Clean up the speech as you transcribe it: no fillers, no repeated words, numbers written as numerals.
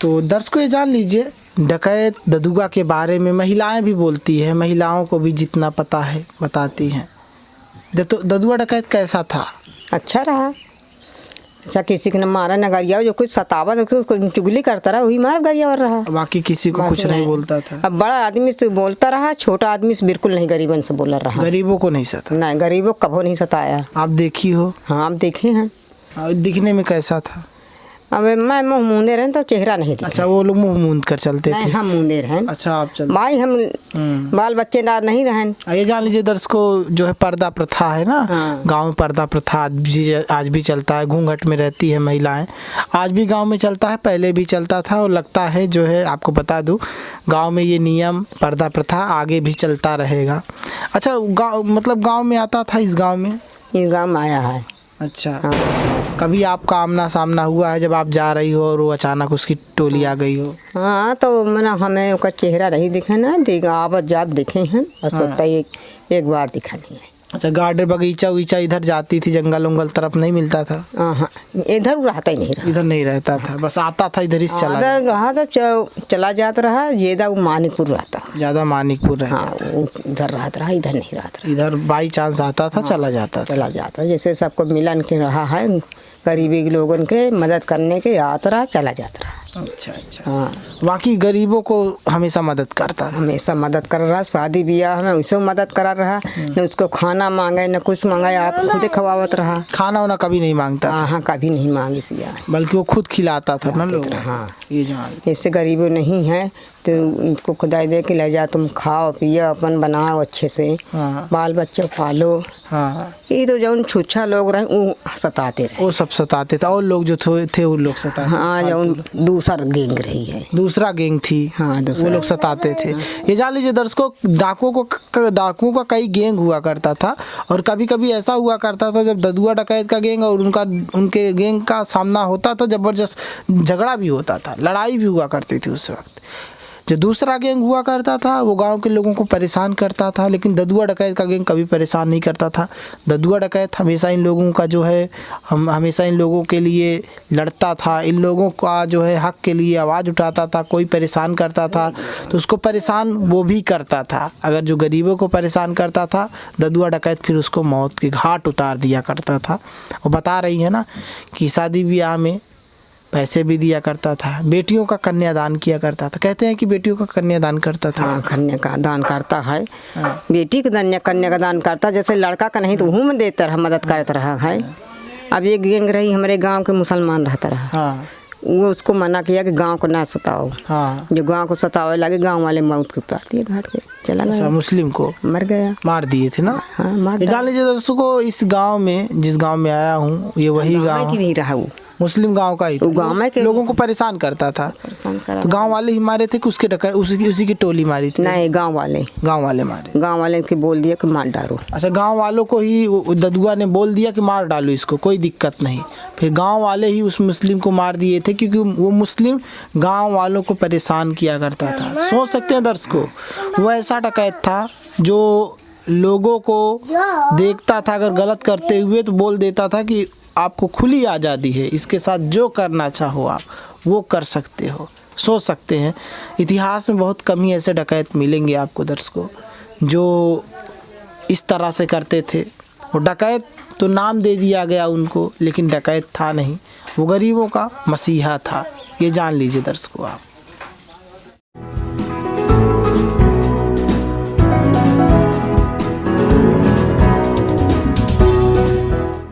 तो दर्शकों ये जान लीजिए डकैत ददुआ के बारे में महिलाएं भी बोलती है, महिलाओं को भी जितना पता है बताती हैं। तो ददुआ डकैत कैसा था? अच्छा रहा। अच्छा किसी को न मारा न गरिया, जो कुछ सतावा तो चुगली करता रहा वही मार गरिया और रहा। बाकी किसी को कुछ नहीं बोलता था। अब बड़ा आदमी से बोलता रहा, छोटा आदमी से बिल्कुल नहीं गरीबन से बोला रहा। गरीबों को नहीं सता? नहीं, गरीबों को कभो नहीं सताया। आप देखी हो? हाँ आप देखे हैं। दिखने में कैसा था? अब मैं मुँह मूंदे रहे तो चेहरा नहीं दिखा। अच्छा वो लोग मुँह मूंद कर चलते थे? हम मूंदे रहे। अच्छा आप चलते? भाई हम बाल बच्चे ना नहीं रहें। ये जान लीजिए दर्शकों जो है पर्दा प्रथा है ना, गांव में पर्दा प्रथा आज भी चलता है। घूंघट में रहती है महिलाएं, आज भी गांव में चलता है, पहले भी चलता था और लगता है जो है आपको बता दूं गांव में ये नियम पर्दा प्रथा आगे भी चलता रहेगा। अच्छा गाँव मतलब गाँव में आता था? इस गाँव में? इस गाँव में आया है। अच्छा कभी आपका आमना सामना हुआ है जब आप जा रही हो और वो अचानक उसकी टोली आ गई हो? हाँ तो मैंने हमें उसका चेहरा नहीं दिखे ना, आवत जात दिखे हैं और सोचता एक बार दिखा नहीं है। अच्छा गार्डन बगीचा उगीचा इधर जाती थी, जंगल उंगल तरफ नहीं मिलता था? हाँ इधर रहता ही नहीं रहा। इधर नहीं रहता था, बस आता था इधर ही चला रहा था, चला जाता रहा। ज्यादा वो मानिकपुर रहता, ज़्यादा मानिकपुर रहता। हाँ उधर रहता रहा, इधर नहीं रहता रहा। इधर बाई चांस आता था, चला जाता जैसे सबको मिलन के रहा है, गरीबी के लोगों के मदद करने के आता रहा, चला जाता रहा। अच्छा अच्छा हाँ। बाकी गरीबों को हमेशा मदद करता, हमेशा मदद कर रहा। शादी ब्याह में उसको मदद करा रहा, न उसको खाना मांगे न कुछ मांगे, आप खुद खवावत रहा। खाना वाना कभी नहीं मांगता? हाँ कभी नहीं मांगी सिया, बल्कि वो खुद खिलाता था ना लोग। हाँ ये जान इससे गरीबों नहीं है तो उनको खुदाई दे के ले जा, तुम खाओ पियो अपन बनाओ अच्छे से, बाल बच्चे पालो। हाँ ये तो जो छुच्छा लोग रहे वो सताते रहे, वो सब सताते थे और लोग जो थे वो लोग सताते। हाँ जो दूसरा गैंग रही है, दूसरा गैंग थी। हाँ वो लोग सताते थे। ये जान लीजिए दर्शकों डाकुओं का कई गैंग हुआ करता था और कभी कभी ऐसा हुआ करता था जब ददुआ डकैत का गैंग और उनके गैंग का सामना होता था, जबरदस्त झगड़ा भी होता था, लड़ाई भी हुआ करती थी। उस वक्त जो दूसरा गैंग हुआ करता था वो गांव के लोगों को परेशान करता था, लेकिन ददुआ डकैत का गैंग कभी परेशान नहीं करता था। ददुआ डकैत हमेशा इन लोगों का जो है हमेशा इन लोगों के लिए लड़ता था, इन लोगों का जो है हक के लिए आवाज़ उठाता था। कोई परेशान करता था तो उसको परेशान वो भी करता था। अगर जो गरीबों को परेशान करता था ददुआ डकैत फिर उसको मौत के घाट उतार दिया करता था। वो बता रही है ना कि शादी ब्याह में पैसे भी दिया करता था, बेटियों का कन्यादान किया करता था। कहते हैं कि बेटियों का कन्यादान करता था। हाँ कन्या का दान करता है। बेटी का कन्या का दान करता, जैसे लड़का का नहीं तो वह में देता रहा, मदद करता रहा है। अब एक गैंग रही हमारे गांव के मुसलमान रहता रहा, वो उसको मना किया कि गांव को ना सताओ। जो गांव को सतावे लगे गांव वाले मौत को उतार दिए घाट पे, चला गया। मुस्लिम को मर गया, मार दिए थे ना। हाँ मार। जान लीजिए दोस्तों इस गांव में जिस गांव में आया हूँ ये वही गांव नहीं रहा, वो मुस्लिम गांव का ही था। गांव में लोगों को परेशान करता था, तो गांव वाले ही मारे थे कि उसके डकैत उसी की टोली मारी थी? नहीं गांव वाले मारे। गांव वाले के बोल दिया कि मार डालो। अच्छा गांव वालों को ही ददुआ ने बोल दिया कि मार डालो इसको, कोई दिक्कत नहीं। फिर गांव वाले ही उस मुस्लिम को मार दिए थे क्योंकि वो मुस्लिम गांव वालों को परेशान किया करता था। सोच सकते हैं दर्शकों वो ऐसा डकैत था जो लोगों को देखता था, अगर गलत करते हुए तो बोल देता था कि आपको खुली आज़ादी है, इसके साथ जो करना चाहो आप वो कर सकते हो। सोच सकते हैं इतिहास में बहुत कम ही ऐसे डकैत मिलेंगे आपको दर्शकों जो इस तरह से करते थे। वो डकैत तो नाम दे दिया गया उनको, लेकिन डकैत था नहीं, वो गरीबों का मसीहा था। ये जान लीजिए दर्शकों आप।